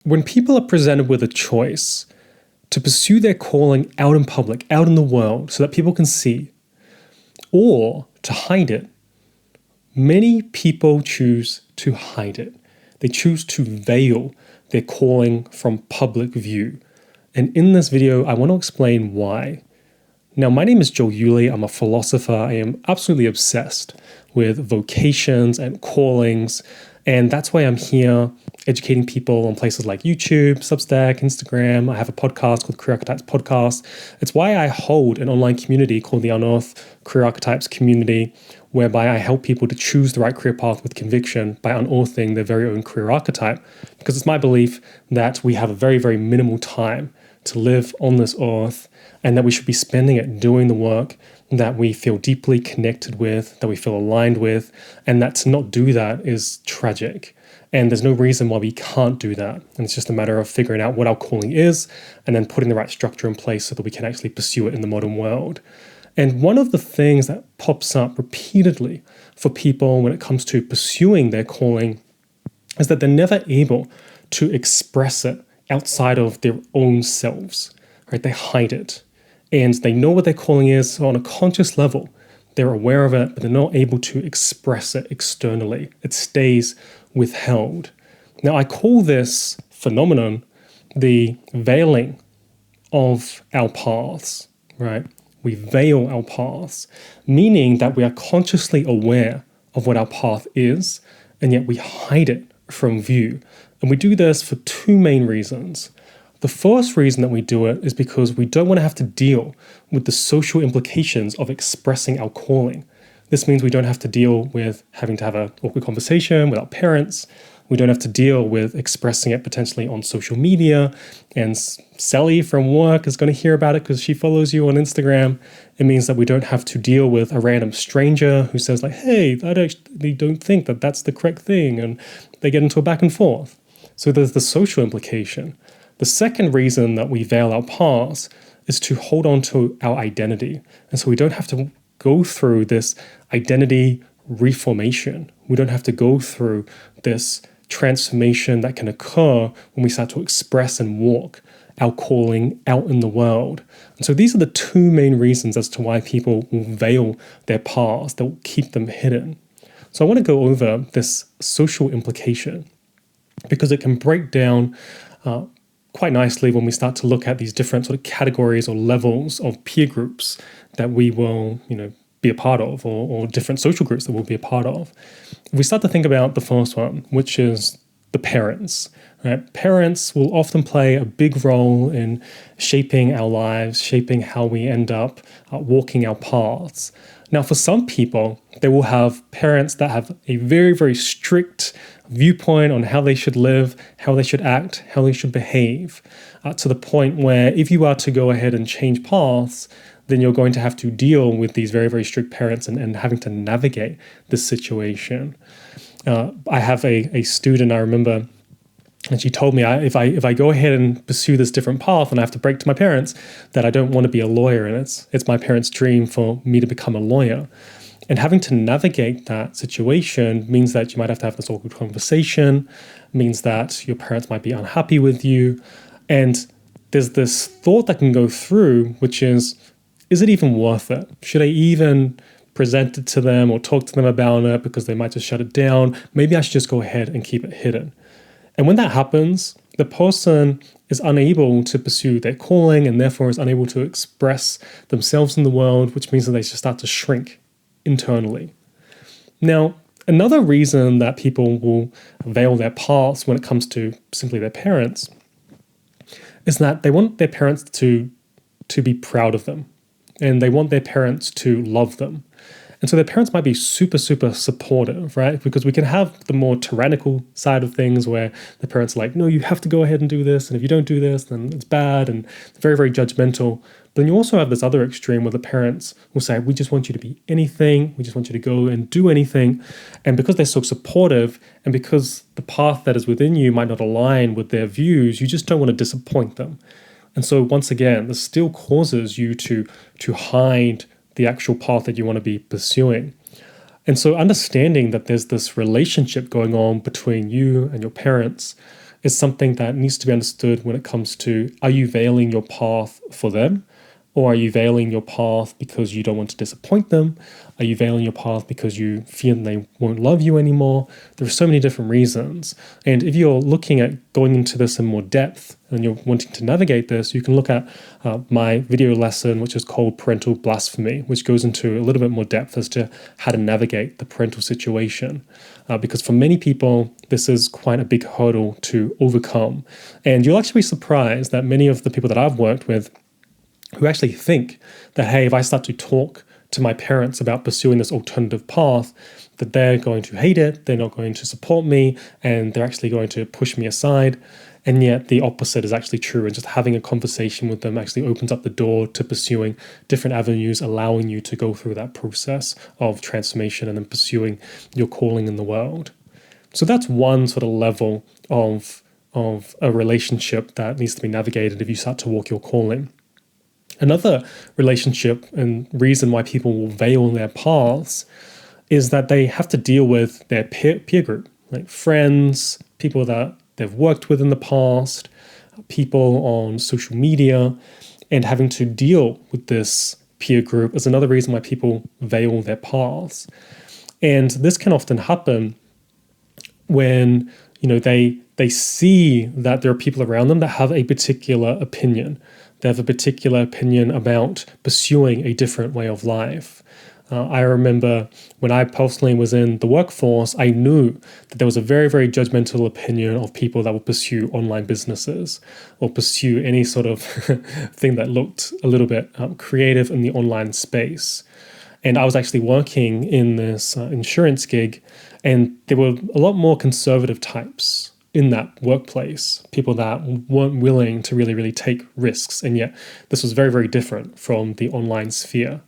When people are presented with a choice to pursue their calling out in public, out in the world, so that people can see, or to hide it, many people choose to hide it. They choose to veil their calling from public view. And in this video, I want to explain why. Now, my name is Joe Yuli. I'm a philosopher. I am absolutely obsessed with vocations and callings. And that's why I'm here educating people on places like YouTube, Substack, Instagram. I have a podcast called Career Archetypes Podcast. It's why I hold an online community called the Unearth Career Archetypes Community, whereby I help people to choose the right career path with conviction by unearthing their very own career archetype. Because it's my belief that we have a very, very minimal time to live on this earth, and that we should be spending it doing the work that we feel deeply connected with, that we feel aligned with, and that to not do that is tragic. And there's no reason why we can't do that. And it's just a matter of figuring out what our calling is and then putting the right structure in place so that we can actually pursue it in the modern world. And one of the things that pops up repeatedly for people when it comes to pursuing their calling is that they're never able to express it outside of their own selves, right? They hide it. And they know what their calling is, so on a conscious level, they're aware of it, but they're not able to express it externally. It stays withheld. Now, I call this phenomenon the veiling of our paths, right? We veil our paths, meaning that we are consciously aware of what our path is, and yet we hide it from view. And we do this for two main reasons. The first reason that we do it is because we don't want to have to deal with the social implications of expressing our calling. This means we don't have to deal with having to have an awkward conversation with our parents. We don't have to deal with expressing it potentially on social media. And Sally from work is going to hear about it because she follows you on Instagram. It means that we don't have to deal with a random stranger who says like, hey, I actually don't think that that's the correct thing. And they get into a back and forth. So there's the social implication. The second reason that we veil our paths is to hold on to our identity. And so we don't have to go through this identity reformation. We don't have to go through this transformation that can occur when we start to express and walk our calling out in the world. And so these are the two main reasons as to why people will veil their paths, that will keep them hidden. So I want to go over this social implication because it can break down quite nicely when we start to look at these different sort of categories or levels of peer groups that we will, be a part of, or different social groups that we'll be a part of. If we start to think about the first one, which is the parents, right? Parents will often play a big role in shaping our lives, shaping how we end up walking our paths. Now, for some people, they will have parents that have a very, very strict viewpoint on how they should live, how they should act, how they should behave, to the point where if you are to go ahead and change paths, then you're going to have to deal with these very, very strict parents and having to navigate this situation. I have a student, I remember, and she told me if I go ahead and pursue this different path and I have to break to my parents, that I don't want to be a lawyer, and it's my parents' dream for me to become a lawyer. And having to navigate that situation means that you might have to have this awkward conversation, means that your parents might be unhappy with you. And there's this thought that can go through, which is it even worth it? Should I even present it to them or talk to them about it because they might just shut it down? Maybe I should just go ahead and keep it hidden. And when that happens, the person is unable to pursue their calling and therefore is unable to express themselves in the world, which means that they just start to shrink internally. Now, another reason that people will veil their paths when it comes to simply their parents is that they want their parents to be proud of them, and they want their parents to love them. And so their parents might be super, super supportive, right? Because we can have the more tyrannical side of things where the parents are like, no, you have to go ahead and do this. And if you don't do this, then it's bad, and very, very judgmental. But then you also have this other extreme where the parents will say, we just want you to be anything. We just want you to go and do anything. And because they're so supportive, and because the path that is within you might not align with their views, you just don't want to disappoint them. And so once again, this still causes you to hide the actual path that you want to be pursuing. And so understanding that there's this relationship going on between you and your parents is something that needs to be understood when it comes to, are you veiling your path for them? Or are you veiling your path because you don't want to disappoint them? Are you veiling your path because you fear they won't love you anymore? There are so many different reasons. And if you're looking at going into this in more depth and you're wanting to navigate this, you can look at my video lesson, which is called Parental Blasphemy, which goes into a little bit more depth as to how to navigate the parental situation. Because for many people, this is quite a big hurdle to overcome. And you'll actually be surprised that many of the people that I've worked with who actually think that, hey, if I start to talk to my parents about pursuing this alternative path, that they're going to hate it, they're not going to support me, and they're actually going to push me aside. And yet the opposite is actually true. And just having a conversation with them actually opens up the door to pursuing different avenues, allowing you to go through that process of transformation and then pursuing your calling in the world. So that's one sort of level of a relationship that needs to be navigated if you start to walk your calling. Another relationship and reason why people will veil their paths is that they have to deal with their peer group, like friends, people that they've worked with in the past, people on social media, and having to deal with this peer group is another reason why people veil their paths. And this can often happen when, they see that there are people around them that have a particular opinion. They have a particular opinion about pursuing a different way of life. I remember when I personally was in the workforce, I knew that there was a very, very judgmental opinion of people that would pursue online businesses or pursue any sort of thing that looked a little bit creative in the online space. And I was actually working in this insurance gig, and there were a lot more conservative types in that workplace, people that weren't willing to really, really take risks. And yet this was very, very different from the online sphere.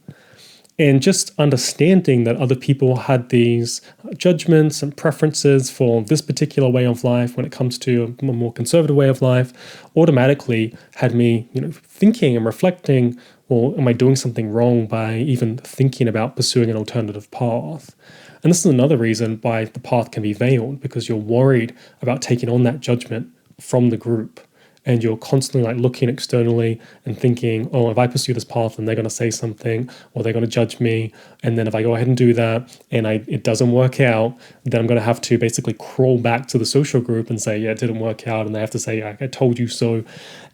And just understanding that other people had these judgments and preferences for this particular way of life when it comes to a more conservative way of life automatically had me, thinking and reflecting, well, am I doing something wrong by even thinking about pursuing an alternative path? And this is another reason why the path can be veiled, because you're worried about taking on that judgment from the group. And you're constantly looking externally and thinking, oh, if I pursue this path, then they're going to say something or they're going to judge me. And then if I go ahead and do that and it doesn't work out, then I'm going to have to basically crawl back to the social group and say, yeah, it didn't work out. And they have to say, I told you so.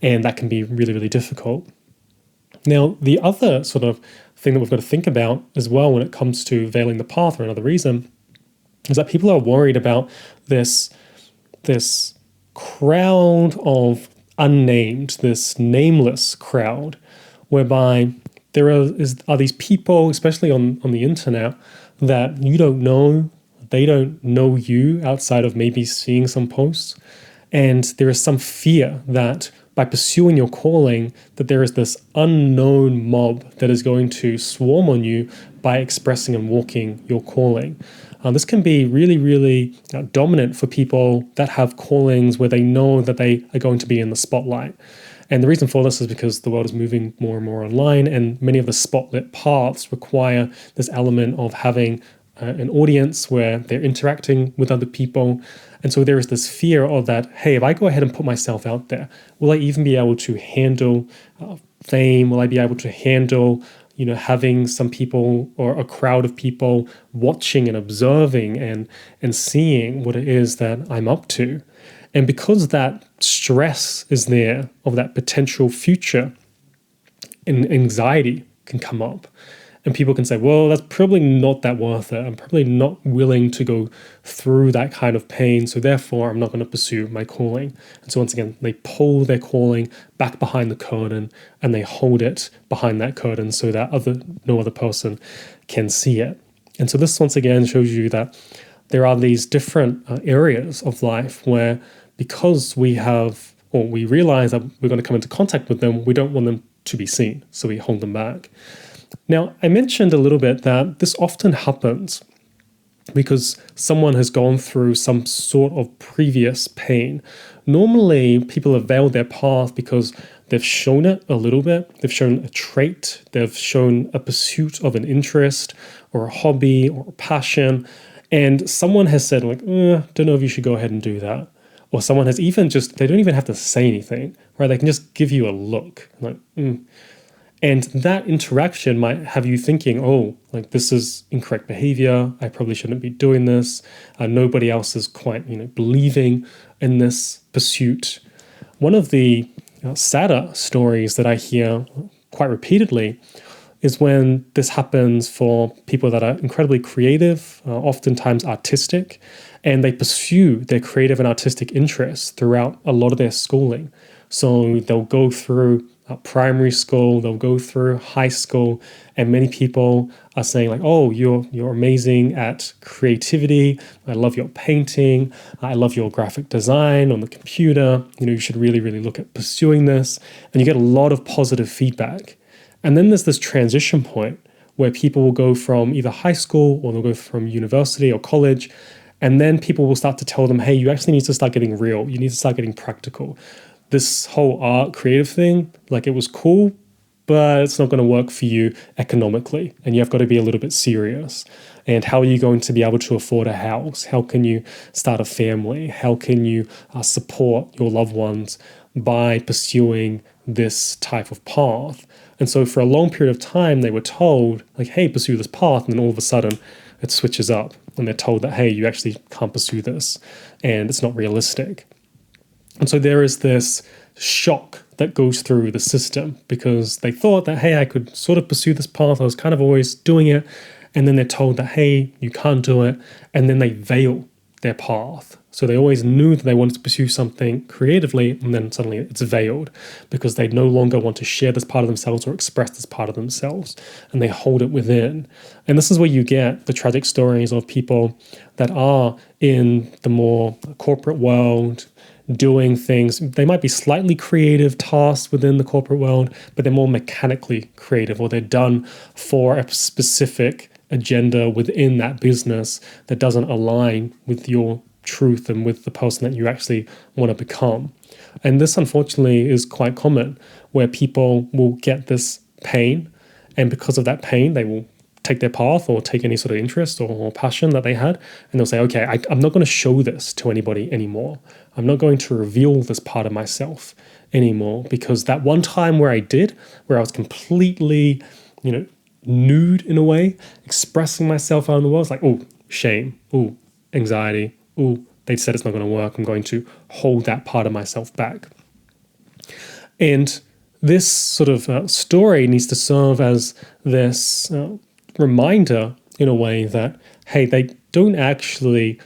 And that can be really, really difficult. Now, the other sort of thing that we've got to think about as well when it comes to veiling the path, or another reason, is that people are worried about this crowd of unnamed, this nameless crowd, whereby there are these people, especially on the internet, that you don't know, they don't know you outside of maybe seeing some posts. And there is some fear that by pursuing your calling, that there is this unknown mob that is going to swarm on you by expressing and walking your calling. This can be really, really dominant for people that have callings where they know that they are going to be in the spotlight. And the reason for this is because the world is moving more and more online, and many of the spotlit paths require this element of having an audience where they're interacting with other people. And so there is this fear of that, hey, if I go ahead and put myself out there, will I even be able to handle fame? Will I be able to handle having some people or a crowd of people watching and observing and seeing what it is that I'm up to? And because that stress is there of that potential future, and anxiety can come up. And people can say, well, that's probably not that worth it. I'm probably not willing to go through that kind of pain. So therefore, I'm not going to pursue my calling. And so once again, they pull their calling back behind the curtain and they hold it behind that curtain so that no other person can see it. And so this once again shows you that there are these different areas of life where, because we realize that we're going to come into contact with them, we don't want them to be seen. So we hold them back. Now, I mentioned a little bit that this often happens because someone has gone through some sort of previous pain. Normally, people have veiled their path because they've shown it a little bit. They've shown a trait. They've shown a pursuit of an interest or a hobby or a passion. And someone has said, don't know if you should go ahead and do that. or someone has even just, they don't even have to say anything, right? They can just give you a look, like, And that interaction might have you thinking, oh, like this is incorrect behavior. I probably shouldn't be doing this. Nobody else is quite, believing in this pursuit. One of the sadder stories that I hear quite repeatedly is when this happens for people that are incredibly creative, oftentimes artistic, and they pursue their creative and artistic interests throughout a lot of their schooling. So they'll go through primary school, they'll go through high school, and many people are saying like, oh, you're amazing at creativity. I love your painting. I love your graphic design on the computer. You should really, really look at pursuing this. And you get a lot of positive feedback. And then there's this transition point where people will go from either high school or they'll go from university or college. And then people will start to tell them, hey, you actually need to start getting real. You need to start getting practical. This whole art creative thing, like it was cool, but it's not going to work for you economically. And you've got to be a little bit serious. And how are you going to be able to afford a house? How can you start a family? How can you support your loved ones by pursuing this type of path? And so for a long period of time, they were told, like, hey, pursue this path. And then all of a sudden, it switches up. And they're told that, hey, you actually can't pursue this. And it's not realistic. And so there is this shock that goes through the system because they thought that, hey, I could sort of pursue this path. I was kind of always doing it. And then they're told that, hey, you can't do it. And then they veil their path. So they always knew that they wanted to pursue something creatively, and then suddenly it's veiled because they no longer want to share this part of themselves or express this part of themselves, and they hold it within. And this is where you get the tragic stories of people that are in the more corporate world, doing things. They might be slightly creative tasks within the corporate world, but they're more mechanically creative, or they're done for a specific agenda within that business that doesn't align with your truth and with the person that you actually want to become. And this, unfortunately, is quite common, where people will get this pain, and because of that pain, they will take their path or take any sort of interest or passion that they had, and they'll say, okay, I'm not going to show this to anybody anymore. I'm not going to reveal this part of myself anymore, because that one time where I did, where I was completely, nude in a way, expressing myself out in the world, it's like, oh, shame, oh, anxiety, oh, they said it's not going to work. I'm going to hold that part of myself back. And this sort of story needs to serve as this reminder in a way that, hey, they don't actually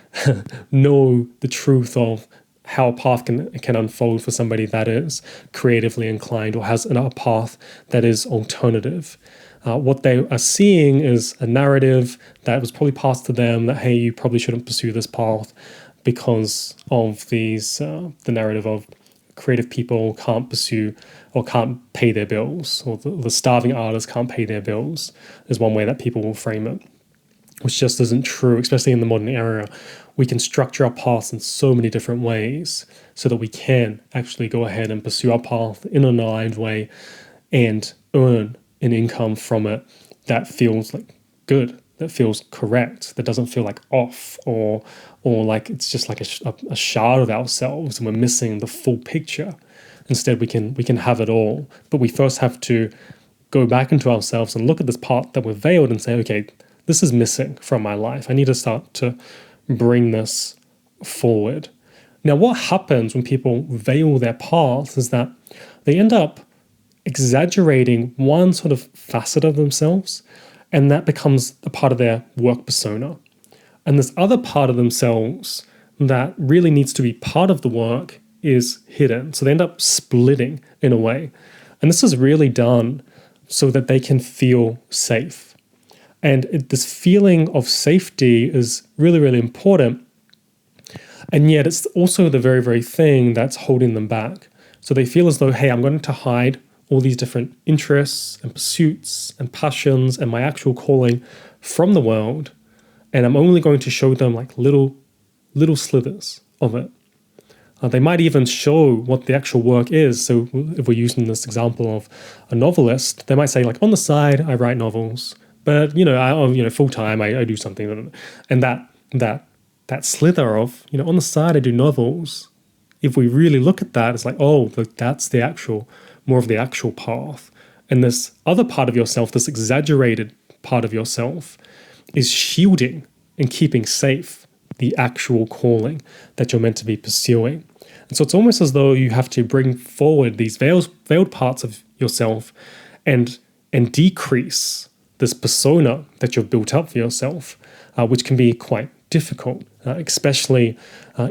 know the truth of how a path can unfold for somebody that is creatively inclined or has a path that is alternative. What they are seeing is a narrative that was probably passed to them that, hey, you probably shouldn't pursue this path because of these the narrative of creative people can't pursue or can't pay their bills, or the starving artists can't pay their bills, is one way that people will frame it, which just isn't true, especially in the modern era. We can structure our paths in so many different ways so that we can actually go ahead and pursue our path in an aligned way and earn an income from it that feels like good, that feels correct, that doesn't feel like off or like it's just like a shard of ourselves and we're missing the full picture. Instead, we can have it all, but we first have to go back into ourselves and look at this part that we're veiled and say, okay, this is missing from my life. I need to start to bring this forward. Now, what happens when people veil their paths is that they end up exaggerating one sort of facet of themselves, and that becomes a part of their work persona. And this other part of themselves that really needs to be part of the work is hidden. So they end up splitting in a way. And this is really done so that they can feel safe. And this feeling of safety is really, really important. And yet it's also the very, very thing that's holding them back. So they feel as though, hey, I'm going to hide all these different interests and pursuits and passions and my actual calling from the world, and I'm only going to show them like little slithers of it. They might even show what the actual work is. So if we're using this example of a novelist, they might say like, on the side, I write novels, but full time I do something, and that slither of on the side I do novels. if we really look at that, it's like, oh, that's more of the actual path. And this other part of yourself, this exaggerated part of yourself, is shielding and keeping safe the actual calling that you're meant to be pursuing. And so it's almost as though you have to bring forward these veiled parts of yourself and decrease this persona that you've built up for yourself, which can be quite difficult, especially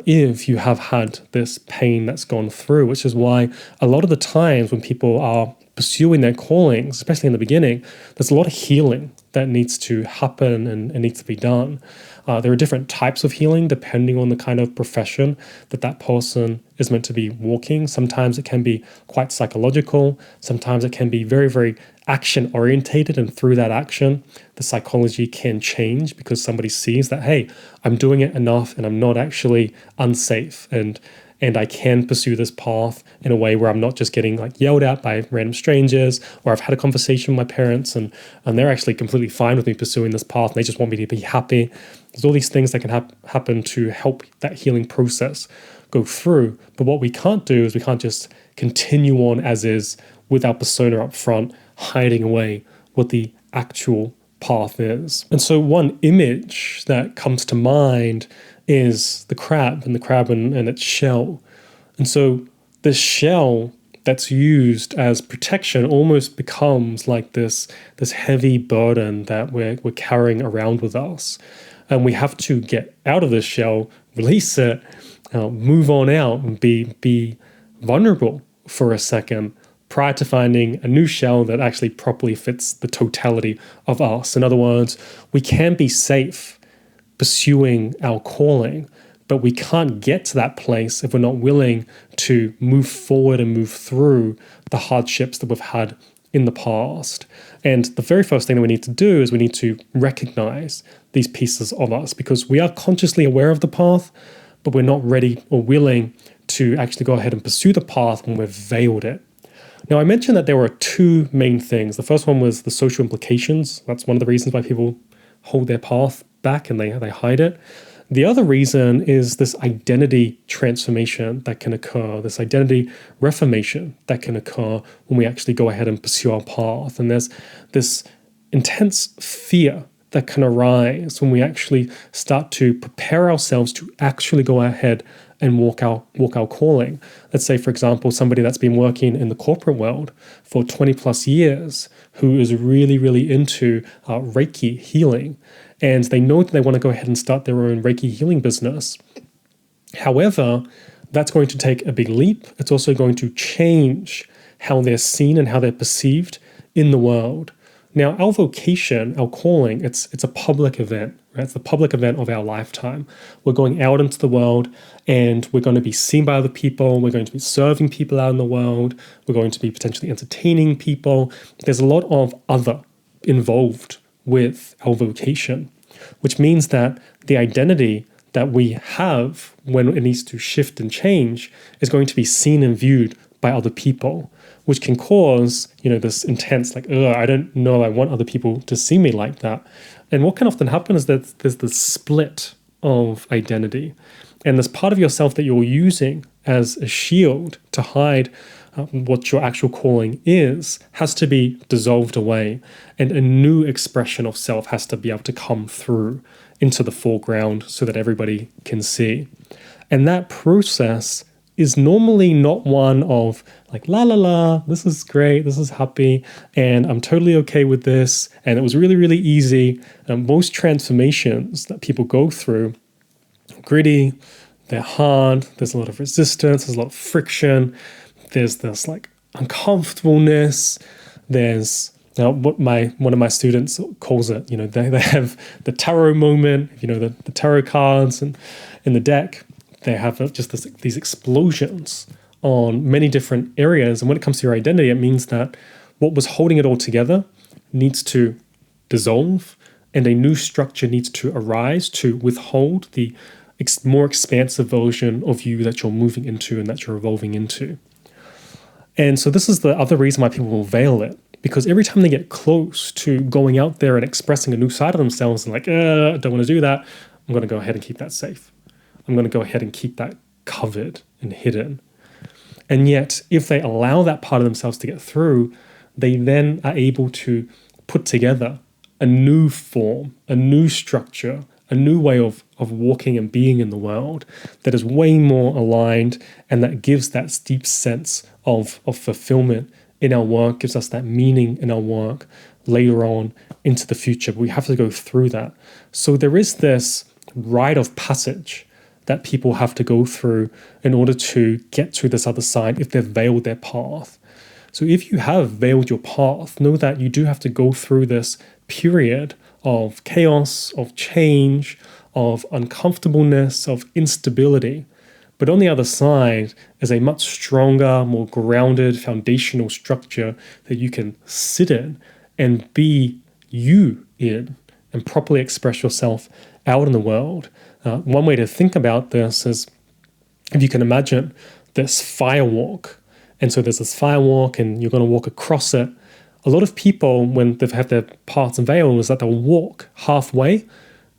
if you have had this pain that's gone through, which is why a lot of the times when people are pursuing their callings, especially in the beginning, there's a lot of healing that needs to happen and needs to be done. There are different types of healing depending on the kind of profession that person is meant to be walking. Sometimes it can be quite psychological. Sometimes it can be very, very action orientated. And through that action, the psychology can change because somebody sees that, hey, I'm doing it enough and I'm not actually unsafe. And I can pursue this path in a way where I'm not just getting like yelled at by random strangers, or I've had a conversation with my parents and they're actually completely fine with me pursuing this path and they just want me to be happy. There's all these things that can happen to help that healing process go through. But what we can't do is we can't just continue on as is with our persona up front, hiding away what the actual path is. And so one image that comes to mind is the crab and its shell. And so this shell that's used as protection almost becomes like this heavy burden that we're carrying around with us. And we have to get out of this shell, release it, move on out and be vulnerable for a second prior to finding a new shell that actually properly fits the totality of us. In other words, we can be safe pursuing our calling, but we can't get to that place if we're not willing to move forward and move through the hardships that we've had in the past. And the very first thing that we need to do is we need to recognize these pieces of us, because we are consciously aware of the path, but we're not ready or willing to actually go ahead and pursue the path when we've veiled it. Now, I mentioned that there were two main things. The first one was the social implications. That's one of the reasons why people hold their path back and they hide it. The other reason is this identity transformation that can occur, this identity reformation that can occur when we actually go ahead and pursue our path. And there's this intense fear that can arise when we actually start to prepare ourselves to actually go ahead and walk our calling. Let's say, for example, somebody that's been working in the corporate world for 20 plus years who is really, really into Reiki healing, and they know that they want to go ahead and start their own Reiki healing business. However, that's going to take a big leap. It's also going to change how they're seen and how they're perceived in the world. Now, our vocation, our calling, it's a public event, right? It's the public event of our lifetime. We're going out into the world and we're going to be seen by other people. We're going to be serving people out in the world. We're going to be potentially entertaining people. There's a lot of other involved with our vocation, which means that the identity that we have when it needs to shift and change is going to be seen and viewed by other people, which can cause, this intense, I don't know, I want other people to see me like that. And what can often happen is that there's this split of identity. And this part of yourself that you're using as a shield to hide what your actual calling is has to be dissolved away. And a new expression of self has to be able to come through into the foreground so that everybody can see. And that process is normally not one of la la la, this is great, this is happy, and I'm totally okay with this, and it was really, really easy. Most transformations that people go through are gritty, they're hard, there's a lot of resistance, there's a lot of friction, there's this uncomfortableness, there's what one of my students calls it, they have the tarot moment, the tarot cards and in the deck, they have just these explosions on many different areas. And when it comes to your identity, it means that what was holding it all together needs to dissolve and a new structure needs to arise to withhold the more expansive version of you that you're moving into and that you're evolving into. And so this is the other reason why people will veil it, because every time they get close to going out there and expressing a new side of themselves, and I don't want to do that, I'm going to go ahead and keep that safe. I'm going to go ahead and keep that covered and hidden. And yet, if they allow that part of themselves to get through, they then are able to put together a new form, a new structure, a new way of walking and being in the world that is way more aligned and that gives that deep sense of fulfillment in our work, gives us that meaning in our work later on into the future. But we have to go through that. So there is this rite of passage that people have to go through in order to get to this other side if they've veiled their path. So if you have veiled your path, know that you do have to go through this period of chaos, of change, of uncomfortableness, of instability. But on the other side is a much stronger, more grounded, foundational structure that you can sit in and be you in and properly express yourself out in the world. One way to think about this is if you can imagine this firewalk. And so there's this firewalk and you're going to walk across it. A lot of people, when they've had their paths veiled, is that they'll walk halfway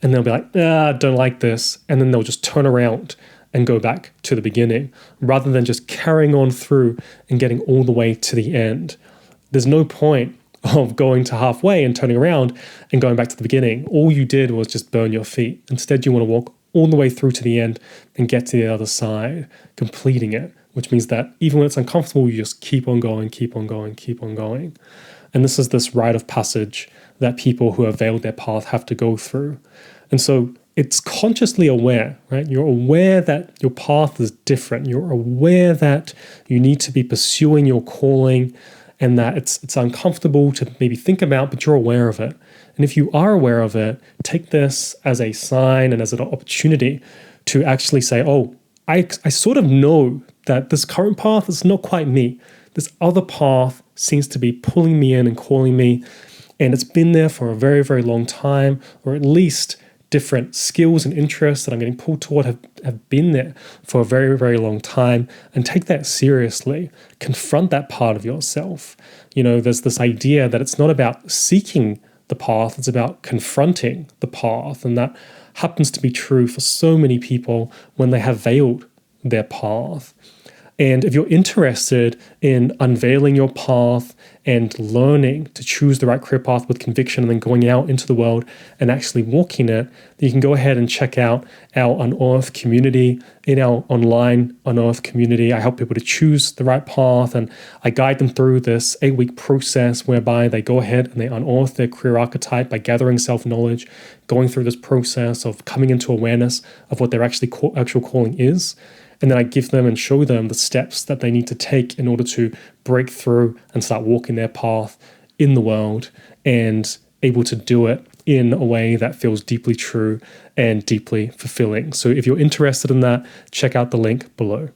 and they'll be like, I don't like this. And then they'll just turn around and go back to the beginning rather than just carrying on through and getting all the way to the end. There's no point of going to halfway and turning around and going back to the beginning. All you did was just burn your feet. Instead, you want to walk all the way through to the end and get to the other side, completing it, which means that even when it's uncomfortable, you just keep on going, keep on going, keep on going. And this is this rite of passage that people who have veiled their path have to go through. And so it's consciously aware, right? You're aware that your path is different. You're aware that you need to be pursuing your calling and that it's uncomfortable to maybe think about, but you're aware of it. And if you are aware of it, take this as a sign and as an opportunity to actually say, oh, I sort of know that this current path is not quite me. This other path seems to be pulling me in and calling me, and it's been there for a very, very long time, or at least different skills and interests that I'm getting pulled toward have been there for a very, very long time. And take that seriously. Confront that part of yourself. You know, there's this idea that it's not about seeking the path, it's about confronting the path. And that happens to be true for so many people when they have veiled their path. And if you're interested in unveiling your path and learning to choose the right career path with conviction and then going out into the world and actually walking it, then you can go ahead and check out our Unearth community. In our online Unearth community, I help people to choose the right path, and I guide them through this 8-week process whereby they go ahead and they unearth their career archetype by gathering self-knowledge, going through this process of coming into awareness of what their actual calling is. And then I give them and show them the steps that they need to take in order to break through and start walking their path in the world and able to do it in a way that feels deeply true and deeply fulfilling. So if you're interested in that, check out the link below.